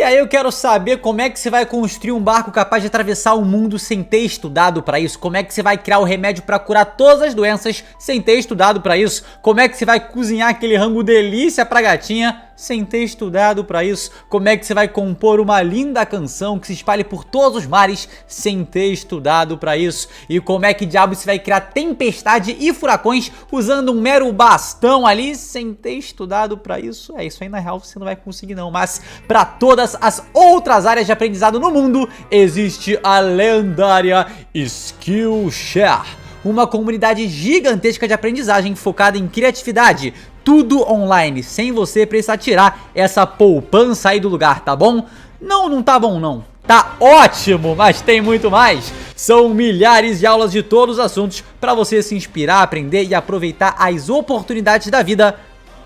E aí eu quero saber como é que você vai construir um barco capaz de atravessar o mundo sem ter estudado pra isso. Como é que você vai criar o remédio pra curar todas as doenças sem ter estudado pra isso. Como é que você vai cozinhar aquele rango delícia pra gatinha sem ter estudado pra isso. Como é que você vai compor uma linda canção que se espalhe por todos os mares sem ter estudado pra isso. E como é que diabo você vai criar tempestade e furacões usando um mero bastão ali sem ter estudado pra isso. É, isso aí na real você não vai conseguir não, mas pra todas as outras áreas de aprendizado no mundo existe a lendária Skillshare, uma comunidade gigantesca de aprendizagem focada em criatividade, tudo online, sem você precisar tirar essa poupança aí do lugar, tá bom? Não tá bom não, tá ótimo, mas tem muito mais. São milhares de aulas de todos os assuntos para você se inspirar, aprender e aproveitar as oportunidades da vida,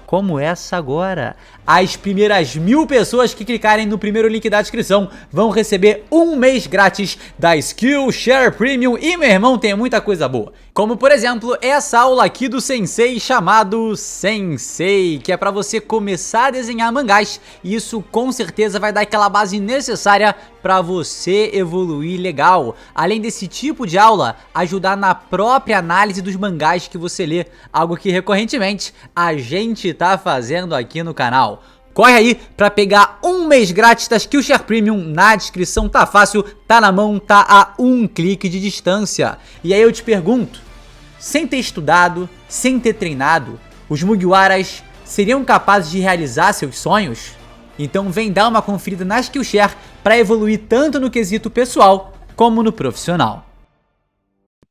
como essa agora. As primeiras 1000 pessoas que clicarem no primeiro link da descrição vão receber um mês grátis da Skillshare Premium. E meu irmão, tem muita coisa boa, como por exemplo essa aula aqui do sensei chamado Sensei, que é para você começar a desenhar mangás. E isso com certeza vai dar aquela base necessária para você evoluir legal. Além desse tipo de aula, ajudar na própria análise dos mangás que você lê, algo que recorrentemente a gente tá fazendo aqui no canal. Corre aí pra pegar um mês grátis da Skillshare Premium na descrição, tá fácil, tá na mão, tá a um clique de distância. E aí eu te pergunto, sem ter estudado, sem ter treinado, os Mugiwaras seriam capazes de realizar seus sonhos? Então vem dar uma conferida na Skillshare pra evoluir tanto no quesito pessoal como no profissional.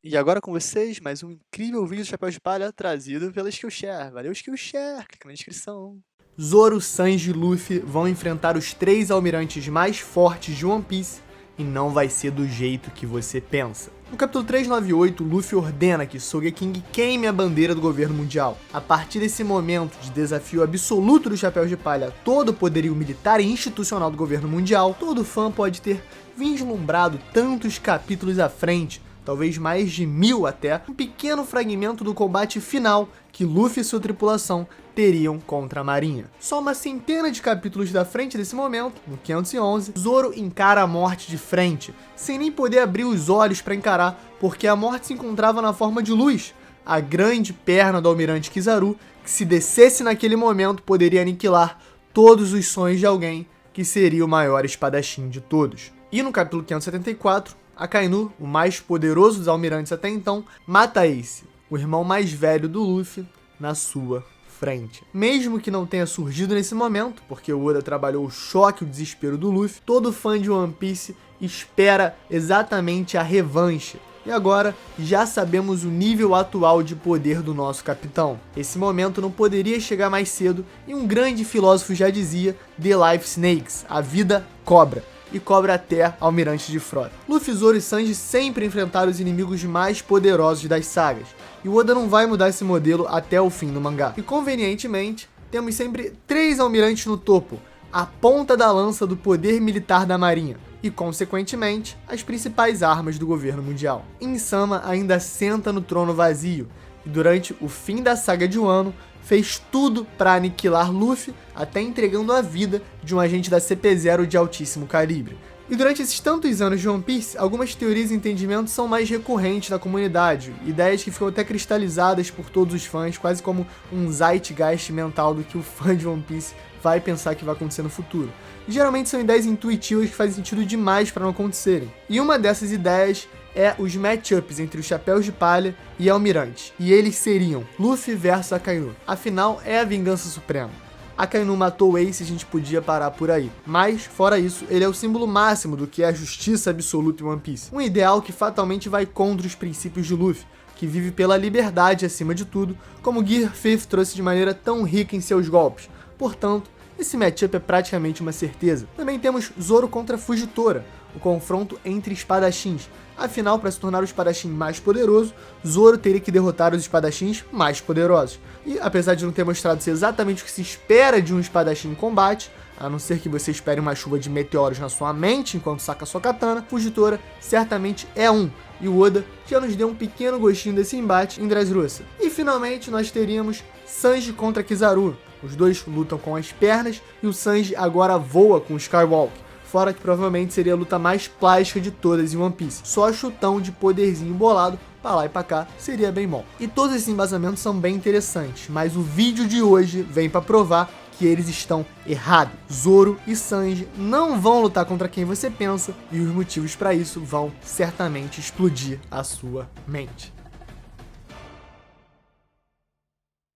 E agora com vocês, mais um incrível vídeo do Chapéu de Palha trazido pela Skillshare. Valeu, Skillshare! Clica na descrição. Zoro, Sanji e Luffy vão enfrentar os 3 almirantes mais fortes de One Piece e não vai ser do jeito que você pensa. No capítulo 398, Luffy ordena que Sogeking queime a bandeira do governo mundial. A partir desse momento de desafio absoluto do Chapéu de Palha a todo o poderio militar e institucional do governo mundial, todo fã pode ter vislumbrado tantos capítulos à frente, talvez mais de 1000 até, um pequeno fragmento do combate final que Luffy e sua tripulação teriam contra a marinha. Só uma centena de capítulos da frente desse momento, no 511, Zoro encara a morte de frente, sem nem poder abrir os olhos para encarar, porque a morte se encontrava na forma de luz, a grande perna do almirante Kizaru, que se descesse naquele momento poderia aniquilar todos os sonhos de alguém que seria o maior espadachim de todos. E no capítulo 574, Akainu, o mais poderoso dos almirantes até então, mata Ace, o irmão mais velho do Luffy, na sua frente. Mesmo que não tenha surgido nesse momento, porque o Oda trabalhou o choque e o desespero do Luffy, todo fã de One Piece espera exatamente a revanche. E agora já sabemos o nível atual de poder do nosso capitão. Esse momento não poderia chegar mais cedo e um grande filósofo já dizia: The Life Snakes, a vida cobra. E cobra até almirante de frota. Luffy, Zoro e Sanji sempre enfrentaram os inimigos mais poderosos das sagas, e o Oda não vai mudar esse modelo até o fim do mangá. E convenientemente, temos sempre 3 almirantes no topo, a ponta da lança do poder militar da marinha, e consequentemente, as principais armas do governo mundial. Insama ainda senta no trono vazio, e durante o fim da saga de Wano, fez tudo para aniquilar Luffy, até entregando a vida de um agente da CP0 de altíssimo calibre. E durante esses tantos anos de One Piece, algumas teorias e entendimentos são mais recorrentes na comunidade, ideias que ficam até cristalizadas por todos os fãs, quase como um zeitgeist mental do que o fã de One Piece vai pensar que vai acontecer no futuro. E geralmente são ideias intuitivas que fazem sentido demais para não acontecerem. E uma dessas ideias é os matchups entre os Chapéus de Palha e Almirante. E eles seriam Luffy versus Akainu. Afinal, é a vingança suprema. Akainu matou Ace e a gente podia parar por aí. Mas, fora isso, ele é o símbolo máximo do que é a justiça absoluta em One Piece. Um ideal que fatalmente vai contra os princípios de Luffy, que vive pela liberdade acima de tudo, como Gear 5 trouxe de maneira tão rica em seus golpes. Portanto, esse matchup é praticamente uma certeza. Também temos Zoro contra Fujitora, o confronto entre espadachins. Afinal, para se tornar o espadachim mais poderoso, Zoro teria que derrotar os espadachins mais poderosos. E apesar de não ter mostrado ser exatamente o que se espera de um espadachim em combate, a não ser que você espere uma chuva de meteoros na sua mente enquanto saca sua katana, Fujitora certamente é um. E o Oda já nos deu um pequeno gostinho desse embate em Dressrosa. E finalmente nós teríamos Sanji contra Kizaru, Os dois lutam com as pernas e o Sanji agora voa com o Skywalk. Fora que provavelmente seria a luta mais plástica de todas em One Piece. Só chutão de poderzinho bolado pra lá e pra cá seria bem bom. E todos esses embasamentos são bem interessantes, mas o vídeo de hoje vem pra provar que eles estão errados. Zoro e Sanji não vão lutar contra quem você pensa e os motivos pra isso vão certamente explodir a sua mente.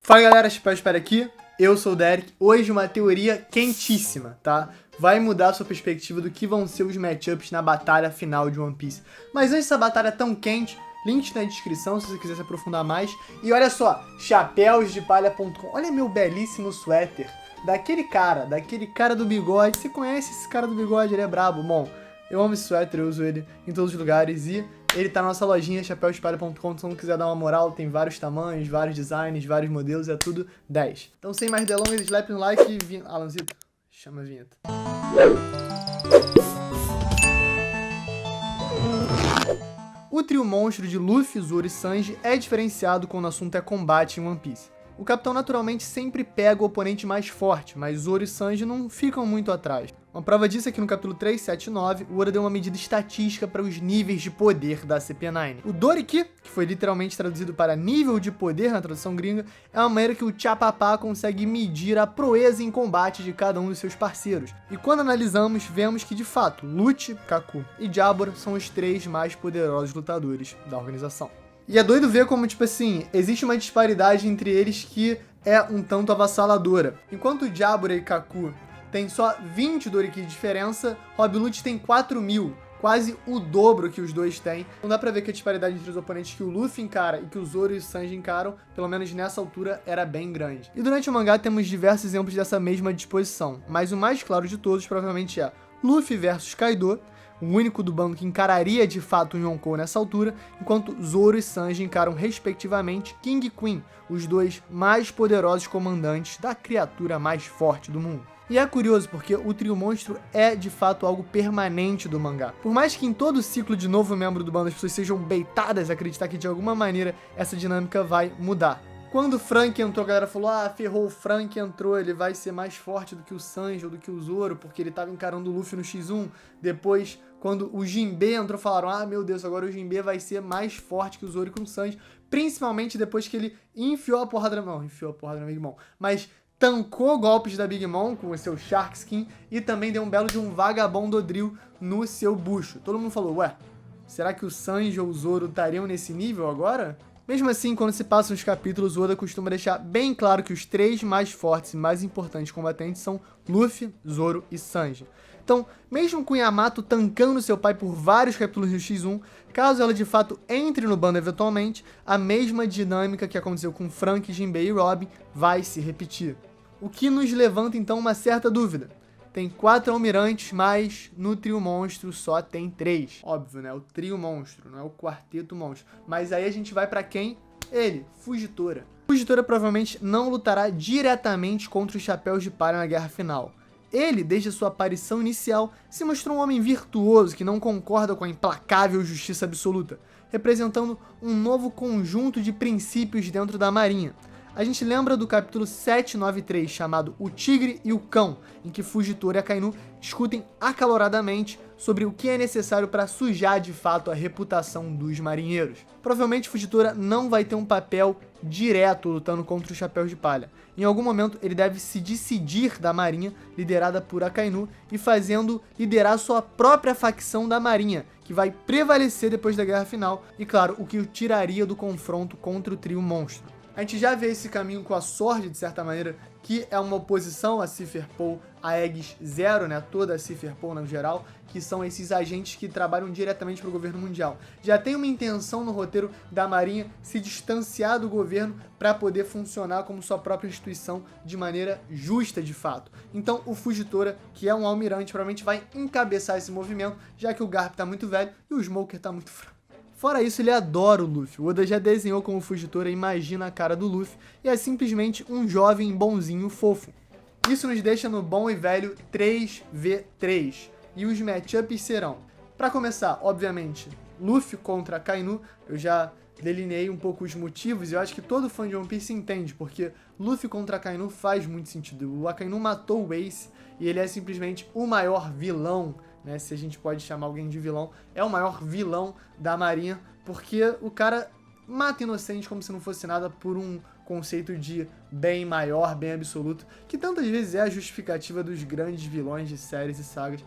Fala galera, Chapéu aqui, eu sou o Derek. Hoje uma teoria quentíssima, tá? Vai mudar a sua perspectiva do que vão ser os matchups na batalha final de One Piece. Mas antes dessa batalha tão quente, link na descrição se você quiser se aprofundar mais. E olha só, chapéusdepalha.com. Olha meu belíssimo suéter daquele cara do bigode. Você conhece esse cara do bigode? Ele é brabo. Bom, eu amo esse suéter, eu uso ele em todos os lugares e ele tá na nossa lojinha, chapéusdepalha.com. Se não quiser dar uma moral, tem vários tamanhos, vários designs, vários modelos, é tudo 10. Então sem mais delongas, slap no like e... Alanzito, chama a vinheta. O trio monstro de Luffy, Zoro e Sanji é diferenciado quando o assunto é combate em One Piece. O capitão naturalmente sempre pega o oponente mais forte, mas Zoro e Sanji não ficam muito atrás. Uma prova disso é que no capítulo 379, o Oda deu uma medida estatística para os níveis de poder da CP9. O Doriki, que foi literalmente traduzido para nível de poder na tradução gringa, é uma maneira que o Chapapá consegue medir a proeza em combate de cada um dos seus parceiros. E quando analisamos, vemos que de fato, Lucci, Kaku e Jabura são os três mais poderosos lutadores da organização. E é doido ver como, tipo assim, existe uma disparidade entre eles que é um tanto avassaladora. Enquanto Jabura e Kaku tem só 20 Doriki de diferença, Rob Lucci tem 4.000, quase o dobro que os dois têm. Não dá pra ver que a disparidade entre os oponentes que o Luffy encara e que o Zoro e o Sanji encaram, pelo menos nessa altura, era bem grande. E durante o mangá temos diversos exemplos dessa mesma disposição, mas o mais claro de todos provavelmente é Luffy versus Kaido, o único do bando que encararia de fato o Yonkou nessa altura, enquanto Zoro e Sanji encaram respectivamente King e Queen, os dois mais poderosos comandantes da criatura mais forte do mundo. E é curioso porque o trio monstro é de fato algo permanente do mangá. Por mais que em todo ciclo de novo membro do bando as pessoas sejam beitadas a acreditar que de alguma maneira essa dinâmica vai mudar. Quando o Frank entrou, a galera falou, ferrou, o Frank entrou, ele vai ser mais forte do que o Sanji ou do que o Zoro, porque ele tava encarando o Luffy no X1. Depois, quando o Jinbe entrou, falaram, meu Deus, agora o Jinbe vai ser mais forte que o Zoro e que o Sanji, principalmente depois que ele enfiou a porrada na Big Mom, mas tancou golpes da Big Mom com o seu Shark Skin e também deu um belo de um vagabundo drill no seu bucho. Todo mundo falou, será que o Sanji ou o Zoro estariam nesse nível agora? Mesmo assim, quando se passam os capítulos, o Oda costuma deixar bem claro que os três mais fortes e mais importantes combatentes são Luffy, Zoro e Sanji. Então, mesmo com Yamato tancando seu pai por vários capítulos no X1, caso ela de fato entre no bando eventualmente, a mesma dinâmica que aconteceu com Frank, Jinbe e Robin vai se repetir. O que nos levanta então uma certa dúvida. Tem 4 almirantes, mas no trio monstro só tem 3. Óbvio, né? O trio monstro, não é o quarteto monstro. Mas aí a gente vai pra quem? Ele, Fujitora. Fujitora provavelmente não lutará diretamente contra os Chapéus de Palha na guerra final. Ele, desde a sua aparição inicial, se mostrou um homem virtuoso que não concorda com a implacável justiça absoluta, representando um novo conjunto de princípios dentro da Marinha. A gente lembra do capítulo 793, chamado O Tigre e o Cão, em que Fujitora e Akainu discutem acaloradamente sobre o que é necessário para sujar de fato a reputação dos marinheiros. Provavelmente Fujitora não vai ter um papel direto lutando contra os Chapéus de Palha. Em algum momento ele deve se decidir da marinha, liderada por Akainu, e fazendo liderar sua própria facção da marinha, que vai prevalecer depois da guerra final, e claro, o que o tiraria do confronto contra o trio monstro. A gente já vê esse caminho com a Sword, de certa maneira, que é uma oposição a Cipher-Pol, a Aegis Zero, né, toda a Cipher-Pol no geral, que são esses agentes que trabalham diretamente para o governo mundial. Já tem uma intenção no roteiro da Marinha se distanciar do governo para poder funcionar como sua própria instituição de maneira justa de fato. Então o Fujitora, que é um almirante, provavelmente vai encabeçar esse movimento, já que o Garp está muito velho e o Smoker está muito fraco. Fora isso, ele adora o Luffy. O Oda já desenhou como Fujitora imagina a cara do Luffy e é simplesmente um jovem bonzinho fofo. Isso nos deixa no bom e velho 3v3. E os matchups serão, para começar, obviamente, Luffy contra Akainu. Eu já delineei um pouco os motivos e eu acho que todo fã de One Piece entende, porque Luffy contra Akainu faz muito sentido. O Akainu matou o Ace e ele é simplesmente o maior vilão, né, se a gente pode chamar alguém de vilão, é o maior vilão da marinha, porque o cara mata inocente como se não fosse nada por um conceito de bem maior, bem absoluto, que tantas vezes é a justificativa dos grandes vilões de séries e sagas.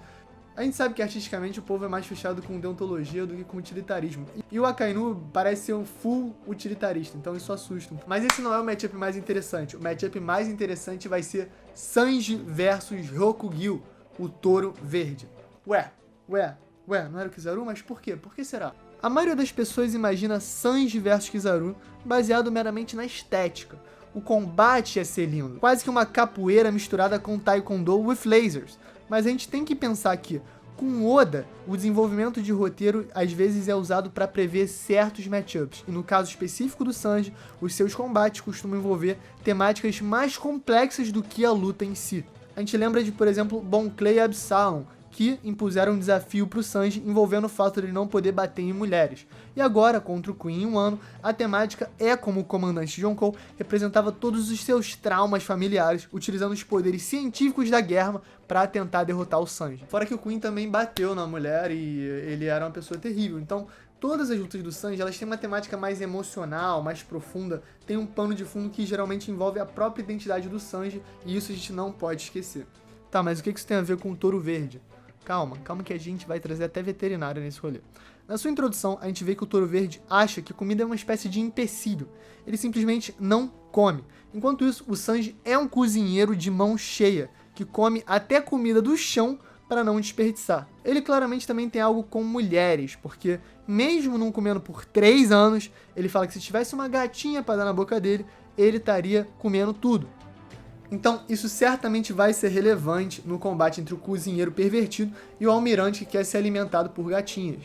A gente sabe que artisticamente o povo é mais fechado com deontologia do que com utilitarismo. E o Akainu parece ser um full utilitarista, então isso assusta. Mas esse não é o matchup mais interessante. O matchup mais interessante vai ser Sanji versus Rokugyu, o Touro Verde. Ué, não era o Kizaru? Mas por quê? Por que será? A maioria das pessoas imagina Sanji versus Kizaru baseado meramente na estética. O combate ia ser lindo, quase que uma capoeira misturada com Taekwondo with lasers. Mas a gente tem que pensar que, com Oda, o desenvolvimento de roteiro às vezes é usado para prever certos matchups. E no caso específico do Sanji, os seus combates costumam envolver temáticas mais complexas do que a luta em si. A gente lembra de, por exemplo, Bon Clay e Absalom, que impuseram um desafio para o Sanji envolvendo o fato de ele não poder bater em mulheres. E agora, contra o Queen em Wano, a temática é como o comandante Yonkou representava todos os seus traumas familiares, utilizando os poderes científicos da guerra para tentar derrotar o Sanji. Fora que o Queen também bateu na mulher e ele era uma pessoa terrível, então todas as lutas do Sanji, elas têm uma temática mais emocional, mais profunda, tem um pano de fundo que geralmente envolve a própria identidade do Sanji, e isso a gente não pode esquecer. Tá, mas o que isso tem a ver com o Touro Verde? Calma que a gente vai trazer até veterinário nesse rolê. Na sua introdução, a gente vê que o Touro Verde acha que comida é uma espécie de empecilho. Ele simplesmente não come. Enquanto isso, o Sanji é um cozinheiro de mão cheia, que come até comida do chão para não desperdiçar. Ele claramente também tem algo com mulheres, porque mesmo não comendo por 3 anos, ele fala que se tivesse uma gatinha para dar na boca dele, ele estaria comendo tudo. Então, isso certamente vai ser relevante no combate entre o cozinheiro pervertido e o almirante que quer ser alimentado por gatinhas.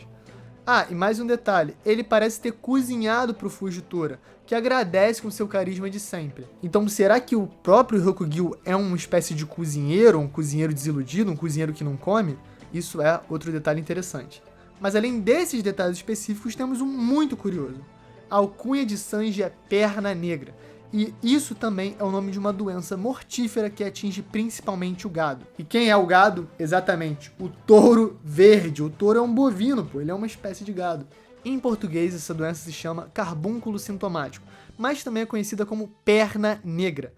Ah, e mais um detalhe, ele parece ter cozinhado pro Fujitora, que agradece com seu carisma de sempre. Então, será que o próprio Rokugyu é uma espécie de cozinheiro, um cozinheiro desiludido, um cozinheiro que não come? Isso é outro detalhe interessante. Mas além desses detalhes específicos, temos um muito curioso. A alcunha de Sanji é Perna Negra. E isso também é o nome de uma doença mortífera que atinge principalmente o gado. E quem é o gado? Exatamente, o touro verde. O touro é um bovino, ele é uma espécie de gado. Em português, essa doença se chama carbúnculo sintomático, mas também é conhecida como perna negra.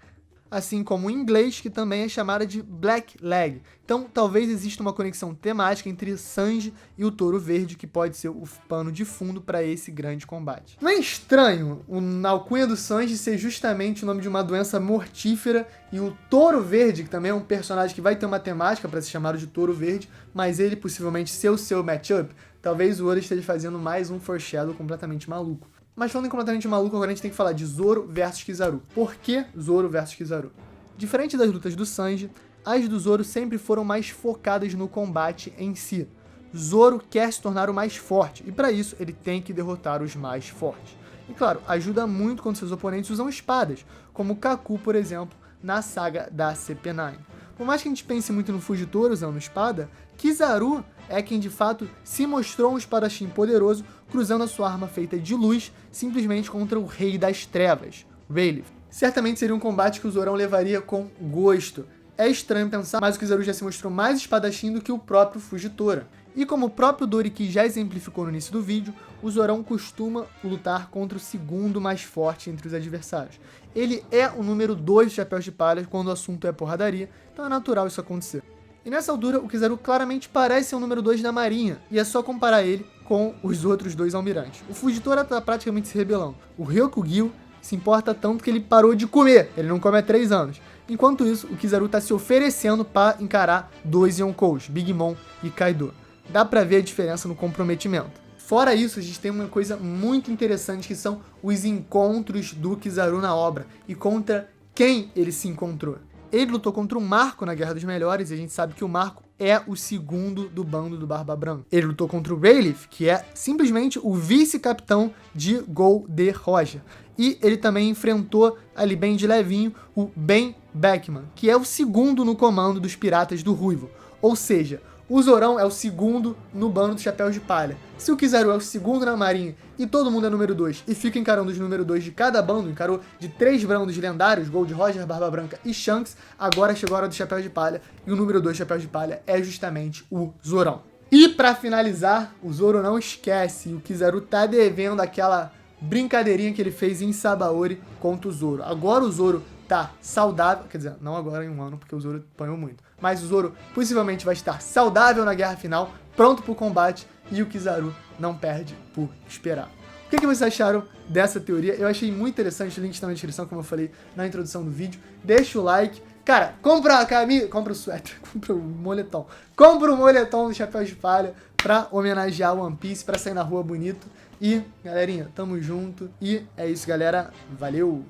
Assim como em inglês, que também é chamada de black leg. Então, talvez exista uma conexão temática entre Sanji e o Touro Verde, que pode ser o pano de fundo para esse grande combate. Não é estranho a alcunha do Sanji ser justamente o nome de uma doença mortífera e o Touro Verde, que também é um personagem que vai ter uma temática para ser chamado de Touro Verde, mas ele possivelmente ser o seu matchup? Talvez o Oda esteja fazendo mais um foreshadow completamente maluco. Mas falando em completamente maluco, agora a gente tem que falar de Zoro versus Kizaru. Por que Zoro versus Kizaru? Diferente das lutas do Sanji, as do Zoro sempre foram mais focadas no combate em si. Zoro quer se tornar o mais forte, e para isso ele tem que derrotar os mais fortes. E claro, ajuda muito quando seus oponentes usam espadas, como Kaku, por exemplo, na saga da CP9. Por mais que a gente pense muito no Fujitora usando espada, Kizaru é quem de fato se mostrou um espadachim poderoso, cruzando a sua arma feita de luz simplesmente contra o Rei das Trevas, Rayleigh. Certamente seria um combate que o Zorão levaria com gosto. É estranho pensar, mas o Kizaru já se mostrou mais espadachim do que o próprio Fujitora. E como o próprio Doriki já exemplificou no início do vídeo, o Zorão costuma lutar contra o segundo mais forte entre os adversários. Ele é o número 2 de Chapéus de Palha quando o assunto é porradaria, então é natural isso acontecer. E nessa altura, o Kizaru claramente parece ser o número 2 da marinha, e é só comparar ele com os outros 2 almirantes. O Fujitora tá praticamente se rebelando. O Ryokugyu se importa tanto que ele parou de comer, ele não come há 3 anos. Enquanto isso, o Kizaru tá se oferecendo para encarar 2 Yonkous, Big Mom e Kaido. Dá pra ver a diferença no comprometimento. Fora isso, a gente tem uma coisa muito interessante que são os encontros do Kizaru na obra e contra quem ele se encontrou. Ele lutou contra o Marco na Guerra dos Melhores, e a gente sabe que o Marco é o segundo do bando do Barba Branca. Ele lutou contra o Rayleigh, que é simplesmente o vice-capitão de Gol de Roger. E ele também enfrentou, ali bem de levinho, o Ben Beckman, que é o segundo no comando dos Piratas do Ruivo. Ou seja, O Zorão é o segundo no bando dos Chapéus de Palha. Se o Kizaru é o segundo na Marinha e todo mundo é número 2 e fica encarando os número 2 de cada bando, encarou de 3 bandos lendários, Gold Roger, Barba Branca e Shanks, agora chegou a hora do Chapéu de Palha e o número 2 Chapéu de Palha é justamente o Zorão. E pra finalizar, o Zoro não esquece, o Kizaru tá devendo aquela brincadeirinha que ele fez em Sabaody contra o Zoro. Agora o Zoro tá saudável, quer dizer, não agora em um ano, porque o Zoro apanhou muito, mas o Zoro possivelmente vai estar saudável na guerra final, pronto pro combate, e o Kizaru não perde por esperar. O que vocês acharam dessa teoria? Eu achei muito interessante, o link está na descrição, como eu falei na introdução do vídeo. Deixa o like. Cara, compra a camisa, compra o suéter, compra o moletom. Compra o moletom do Chapéu de Palha pra homenagear o One Piece, pra sair na rua bonito. E, galerinha, tamo junto. E é isso, galera. Valeu!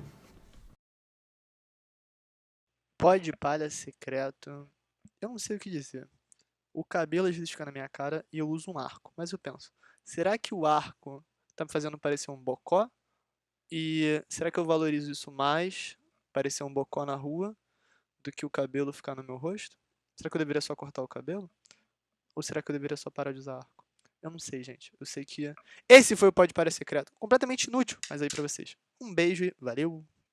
Pó de palha secreto. Eu não sei o que dizer. O cabelo às vezes fica na minha cara e eu uso um arco. Mas eu penso, será que o arco tá me fazendo parecer um bocó? E será que eu valorizo isso mais, parecer um bocó na rua, do que o cabelo ficar no meu rosto? Será que eu deveria só cortar o cabelo? Ou será que eu deveria só parar de usar arco? Eu não sei, gente. Eu sei que esse foi o Pó de Palha Secreto. Completamente inútil, mas aí pra vocês. Um beijo e valeu!